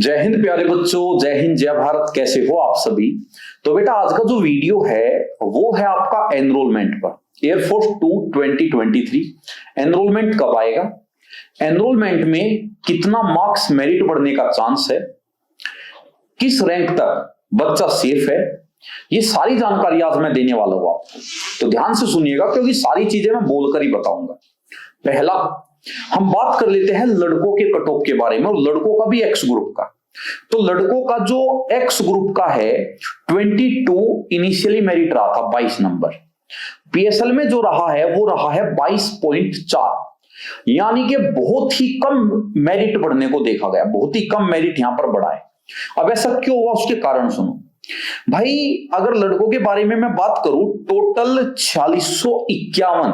जय हिंद प्यारे बच्चों, जय हिंद, जय भारत। कैसे हो आप सभी। तो बेटा आज का जो वीडियो है वो है आपका एनरोलमेंट पर। एयरफोर्स 2 2023 एनरोलमेंट कब आएगा, एनरोलमेंट में कितना मार्क्स मेरिट बढ़ने का चांस है, किस रैंक तक बच्चा सेफ है, ये सारी जानकारी आज मैं देने वाला हूं आपको। तो ध्यान से सुनिएगा क्योंकि सारी चीजें मैं बोलकर ही बताऊंगा। पहला हम बात कर लेते हैं लड़कों के कट ऑफ के बारे में और लड़कों का भी एक्स ग्रुप का। तो लड़कों का जो एक्स ग्रुप का है 22 इनिशियली मेरिट रहा था 22 नंबर। पीएसएल में जो रहा है वो रहा है 22.4, यानी कि बहुत ही कम मेरिट बढ़ने को देखा गया, बहुत ही कम मेरिट यहां पर बढ़ा है। अब ऐसा क्यों हुआ उसके कारण सुनो भाई। अगर लड़कों के बारे में मैं बात करूं, टोटल 4651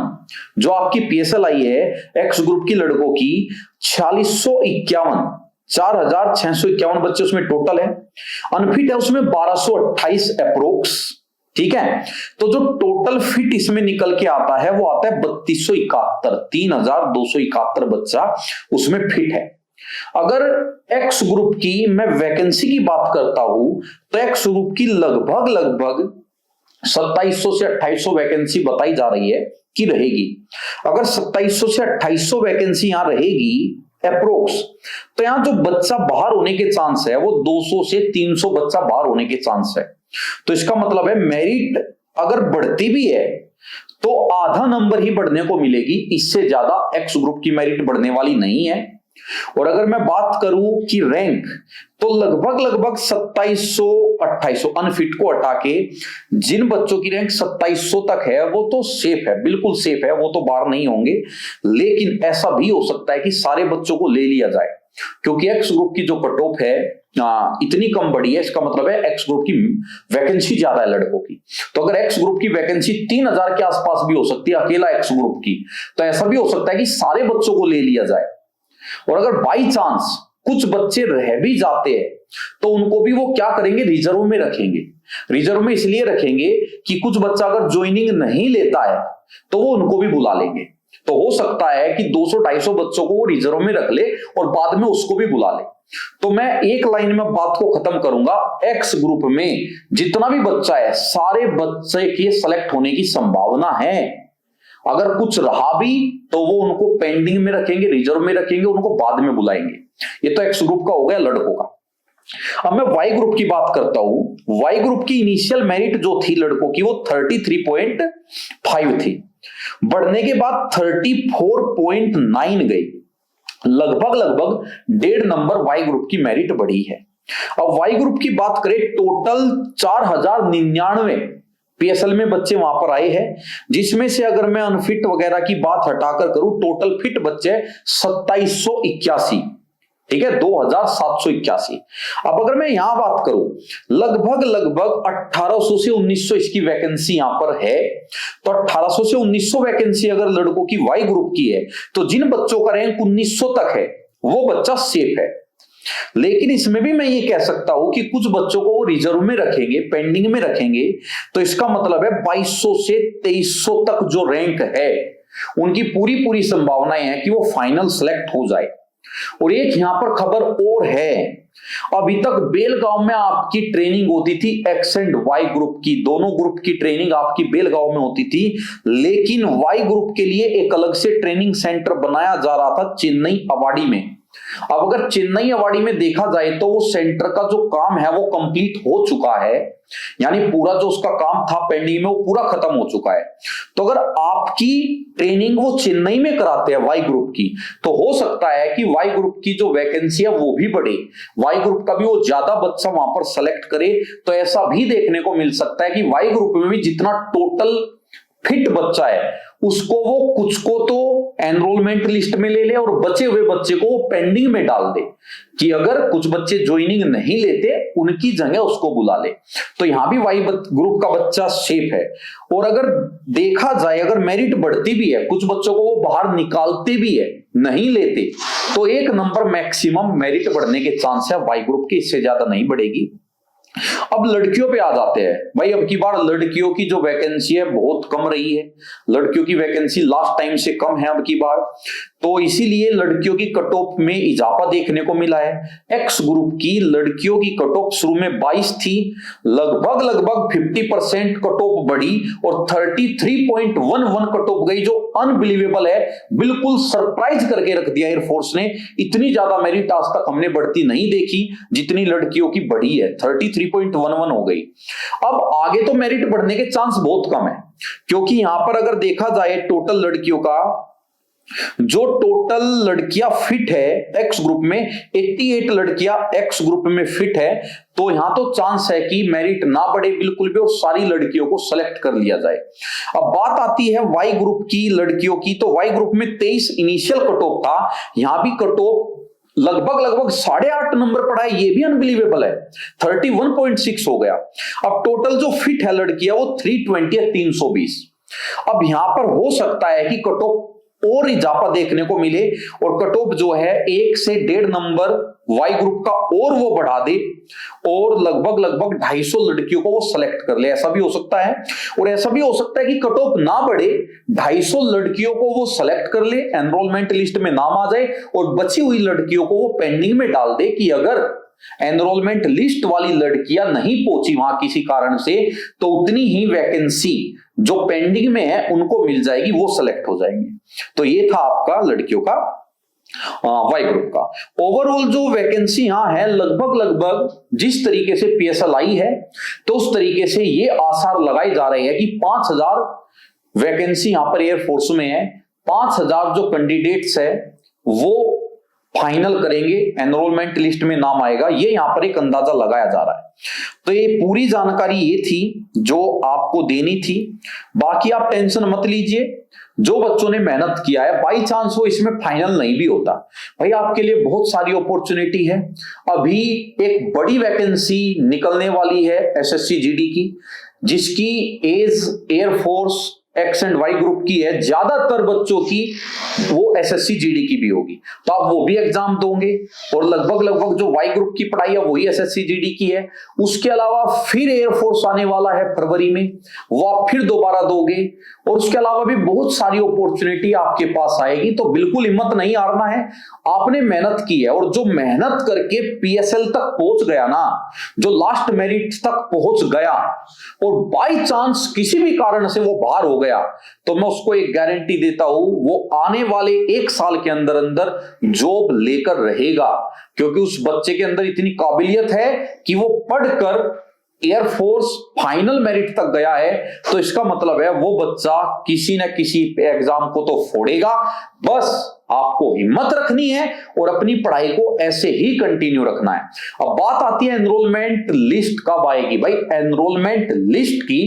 जो आपकी पीएसएल आई है एक्स ग्रुप की लड़कों की 4651, 4651 बच्चे उसमें टोटल है। अनफिट है उसमें 1228 अप्रोक्स, ठीक है। तो जो टोटल फिट इसमें निकल के आता है वो आता है 3271, 3271 बच्चा उसमें फिट है। अगर एक्स ग्रुप की मैं वैकेंसी की बात करता हूं तो एक्स ग्रुप की लगभग 2700 से 2800 वैकेंसी बताई जा रही है कि रहेगी। अगर 2700 से 2800 वैकेंसी यहां रहेगी अप्रोक्स, तो यहां जो बच्चा बाहर होने के चांस है वो 200 से 300 बच्चा बाहर होने के चांस है। तो इसका मतलब है मेरिट अगर बढ़ती भी है तो आधा नंबर ही बढ़ने को मिलेगी, इससे ज्यादा एक्स ग्रुप की मेरिट बढ़ने वाली नहीं है। और अगर मैं बात करूं कि रैंक, तो लगभग 2700 2800 अनफिट को हटा के जिन बच्चों की रैंक 2700 तक है वो तो सेफ है, बिल्कुल सेफ है, वो तो बाहर नहीं होंगे। लेकिन ऐसा भी हो सकता है कि सारे बच्चों को ले लिया जाए, क्योंकि एक्स ग्रुप की जो कट ऑफ है इतनी कम बढ़ी है। इसका मतलब है एक्स ग्रुप की वैकेंसी ज्यादा है लड़कों की। तो अगर एक्स ग्रुप की वैकेंसी 3000 के आसपास भी हो सकती है अकेला एक्स ग्रुप की, तो ऐसा भी हो सकता है कि सारे बच्चों को ले लिया जाए। और अगर बाई चांस कुछ बच्चे रह भी जाते हैं तो उनको भी वो क्या करेंगे, रिजर्व में रखेंगे। रिजर्व में इसलिए रखेंगे कि कुछ बच्चा अगर ज्वाइनिंग नहीं लेता है तो वो उनको भी बुला लेंगे। तो हो सकता है कि 200-250 बच्चों को वो रिजर्व में रख ले और बाद में उसको भी बुला ले। तो मैं एक लाइन में बात को खत्म करूंगा, एक्स ग्रुप में जितना भी बच्चा है सारे बच्चे के सेलेक्ट होने की संभावना है। अगर कुछ रहा भी तो वो उनको पेंडिंग में रखेंगे, रिजर्व में रखेंगे, उनको बाद में बुलाएंगे। ये तो एक्स ग्रुप का हो गया लड़कों का। अब मैं वाई ग्रुप की बात करता हूं। वाई ग्रुप की इनिशियल मेरिट जो थी लड़कों की वो 33.5 थी, बढ़ने के बाद 34.9 गई, लगभग 1.5 नंबर वाई ग्रुप की मेरिट बढ़ी है। अब वाई ग्रुप की बात करें, टोटल 4099 पीएसएल में बच्चे वहां पर आए हैं, जिसमें से अगर मैं अनफिट वगैरह की बात हटाकर करूं, टोटल फिट बच्चे 2781, ठीक है, 2781। अब अगर मैं यहां बात करूं, लगभग 1800 से 1900 इसकी वैकेंसी यहां पर है। तो 1800 से 1900 वैकेंसी अगर लड़कों की वाई ग्रुप की है तो जिन बच्चों का रैंक 1900 तक है वो बच्चा सेफ है। लेकिन इसमें भी मैं ये कह सकता हूं कि कुछ बच्चों को वो रिजर्व में रखेंगे, पेंडिंग में रखेंगे। तो इसका मतलब है 2200 से 2300 तक जो रैंक है उनकी पूरी संभावनाएं हैं कि वो फाइनल सेलेक्ट हो जाए। और एक यहां पर खबर और है, अभी तक बेलगांव में आपकी ट्रेनिंग होती थी एक्स एंड वाई ग्रुप की, दोनों ग्रुप की ट्रेनिंग आपकी बेलगांव में होती थी। लेकिन वाई ग्रुप के लिए एक अलग से ट्रेनिंग सेंटर बनाया जा रहा था चेन्नई अवाड़ी में। अब अगर चेन्नई अवाड़ी में देखा जाए तो वो सेंटर का जो काम है वो कंप्लीट हो चुका है, यानी पूरा जो उसका काम था पेंडिंग में वो पूरा खत्म हो चुका है। तो अगर आपकी ट्रेनिंग वो चेन्नई में कराते हैं वाई ग्रुप की, तो हो सकता है कि वाई ग्रुप की जो वैकेंसी है वो भी बढ़े, वाई ग्रुप का भी वो ज्यादा बच्चा वहां पर सेलेक्ट करे। तो ऐसा भी देखने को मिल सकता है कि वाई ग्रुप में भी जितना टोटल फिट बच्चा है उसको वो कुछ को तो एनरोलमेंट लिस्ट में ले ले और बचे हुए बच्चे को वो पेंडिंग में डाल दे कि अगर कुछ बच्चे ज्वाइनिंग नहीं लेते उनकी जगह उसको बुला ले। तो यहां भी वाई ग्रुप का बच्चा सेफ है। और अगर देखा जाए, अगर मेरिट बढ़ती भी है, कुछ बच्चों को वो बाहर निकालते भी है, नहीं लेते, तो 1 नंबर मैक्सिमम मेरिट बढ़ने के चांस है वाई ग्रुप के, इससे ज्यादा नहीं बढ़ेगी। अब लड़कियों पे आ जाते हैं भाई। अब की बार लड़कियों की जो वैकेंसी है बहुत कम रही है, लड़कियों की वैकेंसी लास्ट टाइम से कम है अब की बार। तो इसीलिए लड़कियों की कट ऑफ में इजाफा देखने को मिला है। एक्स ग्रुप की लड़कियों की कट ऑफ शुरू में 22 थी, लगभग 50% कट ऑफ बढ़ी और 33.11 कट ऑफ गई, जो अनबिलीवेबल है। बिल्कुल सरप्राइज करके रख दिया एयरफोर्स ने। इतनी ज्यादा मेरिट आज तक हमने बढ़ती नहीं देखी जितनी लड़कियों की बढ़ी है, 33.11 हो गई। अब आगे तो मेरिट बढ़ने के चांस बहुत कम है, क्योंकि यहां पर अगर देखा जाए टोटल लड़कियों का, जो टोटल लड़कियां फिट है एक्स ग्रुप में, 88 लड़कियां एक्स ग्रुप में फिट है, तो यहां तो चांस है कि मेरिट ना बढ़े बिल्कुल भी और सारी लड़कियों को सेलेक्ट कर लिया जाए। अब बात आती है वाई ग्रुप की लड़कियों की, तो वाई ग्रुप में 23 इनिशियल कट ऑफ था, यहां भी कट ऑफ लगभग 8.5 नंबर पड़ा है, ये भी अनबिलीवेबल है, 31.6 हो गया। अब टोटल जो फिट है लड़कियां वो 320 है, 320। अब यहां पर हो सकता है कि कट ऑफ और इजाफा देखने को मिले और कट ऑफ जो है 1 से 1.5 नंबर वाई ग्रुप का और वो बढ़ा दे और लगभग 250 लड़कियों को वो सेलेक्ट कर ले, ऐसा भी हो सकता है। और ऐसा भी हो सकता है कि कट ऑफ ना बढ़े, 250 लड़कियों को वो सेलेक्ट कर ले, एनरोलमेंट लिस्ट में नाम आ जाए और बची हुई लड़कियों को वो पेंडिंग में डाल दे कि अगर एनरोलमेंट लिस्ट वाली लड़कियां नहीं पहुंची वहां किसी कारण से, तो उतनी ही वैकेंसी जो पेंडिंग में है उनको मिल जाएगी, वो सेलेक्ट हो जाएंगे। तो ये था आपका लड़कियों का वाई ग्रुप का। ओवरऑल जो वैकेंसी यहां है लगभग जिस तरीके से पीएसएल आई है, तो उस तरीके से ये आसार लगाए जा रहे हैं कि 5000 वैकेंसी यहां पर एयरफोर्स में है। 5000 जो कैंडिडेट्स है वो फाइनल करेंगे, एनरोलमेंट लिस्ट में नाम आएगा, ये यहां पर एक अंदाजा लगाया जा रहा है। तो ये पूरी जानकारी ये थी जो आपको देनी थी। बाकी आप टेंशन मत लीजिए, जो बच्चों ने मेहनत किया है, बाई चांस वो इसमें फाइनल नहीं भी होता, भाई आपके लिए बहुत सारी अपॉर्चुनिटी है। अभी एक बड़ी वैकेंसी निकलने वाली है एसएससी जीडी की, जिसकी age air force X and Y group की है, ज्यादातर बच्चों की वो एसएससी जीडी की भी होगी, तो आप वो भी एग्जाम दोगे। और लगभग जो वाई ग्रुप की पढ़ाई है वही एसएससी जीडी की है। उसके अलावा फिर एयरफोर्स आने वाला है फरवरी में, वो आप फिर दोबारा दोगे। और उसके अलावा भी बहुत सारी अपॉर्चुनिटी आपके पास आएगी, तो बिल्कुल हिम्मत नहीं हारना है। आपने मेहनत की है और जो मेहनत करके पीएसएल तक पहुंच गया ना, जो लास्ट मेरिट तक पहुंच गया और बाई चांस किसी भी कारण से वो बाहर हो गया, तो मैं उसको एक गारंटी देता हूं, वो आने वाले 1 साल के अंदर अंदर जॉब लेकर रहेगा, क्योंकि उस बच्चे के अंदर इतनी काबिलियत है कि वो पढ़कर एयरफोर्स फाइनल मेरिट तक गया है। तो इसका मतलब है वो बच्चा किसी न किसी एग्जाम को तो फोड़ेगा। बस आपको हिम्मत रखनी है और अपनी पढ़ाई को ऐसे ही कंटिन्यू रखना है। अब बात आती है एनरोलमेंट लिस्ट कब आएगी। भाई एनरोलमेंट लिस्ट की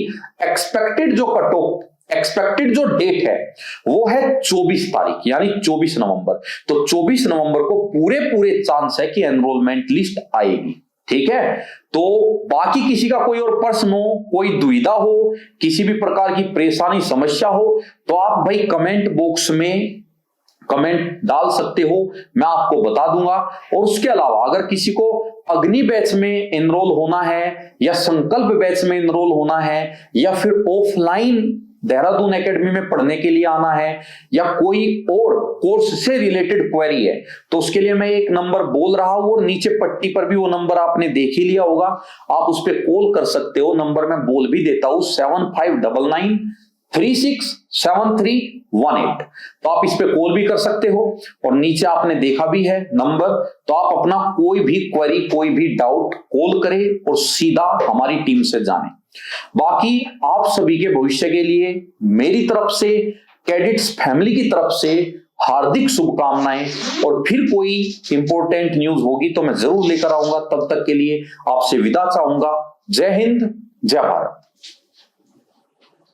एक्सपेक्टेड जो कट ऑफ, एक्सपेक्टेड जो डेट है वो है 24 तारीख, यानी 24 नवंबर। तो 24 नवंबर को पूरे चांस है कि एनरोलमेंट लिस्ट आएगी। ठीक है, तो बाकी किसी का कोई और प्रश्न हो, कोई दुविधा हो, किसी भी प्रकार की परेशानी समस्या हो, तो आप भाई कमेंट बॉक्स में कमेंट डाल सकते हो, मैं आपको बता दूंगा। और उसके अलावा अगर किसी को अग्नि बैच में एनरोल होना है या संकल्प बैच में एनरोल होना है या फिर ऑफलाइन देहरादून एकेडमी में पढ़ने के लिए आना है या कोई और कोर्स से रिलेटेड क्वेरी है, तो उसके लिए मैं एक नंबर बोल रहा हूं और नीचे पट्टी पर भी वो नंबर आपने देख ही लिया होगा, आप उस पर कॉल कर सकते हो। नंबर मैं बोल भी देता हूं 7599367318। तो आप इस पे कॉल भी कर सकते हो और नीचे आपने देखा भी है नंबर, तो आप अपना कोई भी क्वेरी, कोई भी डाउट कॉल करें और सीधा हमारी टीम से जानें। बाकी आप सभी के भविष्य के लिए मेरी तरफ से, कैडेट्स फैमिली की तरफ से हार्दिक शुभकामनाएं। और फिर कोई इंपॉर्टेंट न्यूज होगी तो मैं जरूर लेकर आऊंगा। तब तक के लिए आपसे विदा चाहूंगा। जय हिंद, जय भारत।